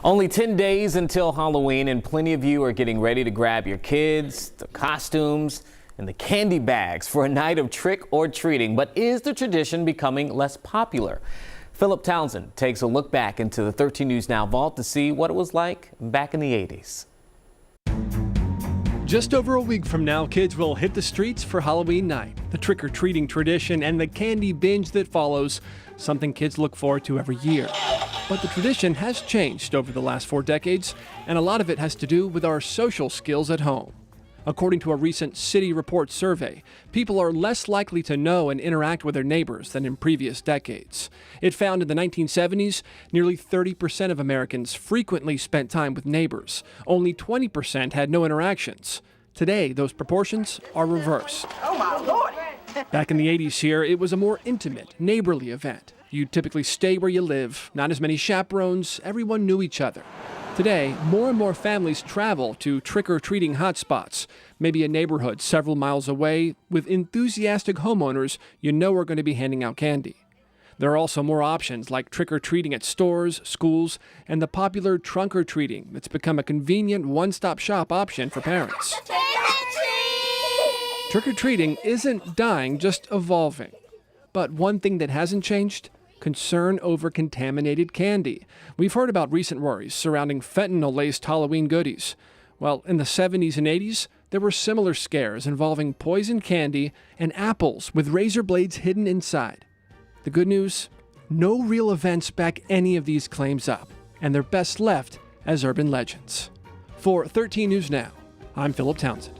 Only 10 days until Halloween, and plenty of you are getting ready to grab your kids, the costumes, and the candy bags for a night of trick or treating. But is the tradition becoming less popular? Philip Townsend takes a look back into the 13 News Now vault to see what it was like back in the 80s. Just over a week from now, kids will hit the streets for Halloween night. The trick-or-treating tradition and the candy binge that follows, something kids look forward to every year. But the tradition has changed over the last 4 decades, and a lot of it has to do with our social skills at home. According to a recent City Report survey, people are less likely to know and interact with their neighbors than in previous decades. It found in the 1970s, nearly 30% of Americans frequently spent time with neighbors. Only 20% had no interactions. Today, those proportions are reversed. Oh my Lord! Back in the 80s here, it was a more intimate, neighborly event. You'd typically stay where you live, not as many chaperones, everyone knew each other. Today, more and more families travel to trick-or-treating hotspots, maybe a neighborhood several miles away with enthusiastic homeowners you know are going to be handing out candy. There are also more options like trick-or-treating at stores, schools, and the popular trunk-or-treating that's become a convenient one-stop shop option for parents. Trick-or-treating isn't dying, just evolving. But one thing that hasn't changed? Concern over contaminated candy. We've heard about recent worries surrounding fentanyl-laced Halloween goodies. Well, in the 70s and 80s, there were similar scares involving poisoned candy and apples with razor blades hidden inside. The good news? No real events back any of these claims up, and they're best left as urban legends. For 13 News Now, I'm Philip Townsend.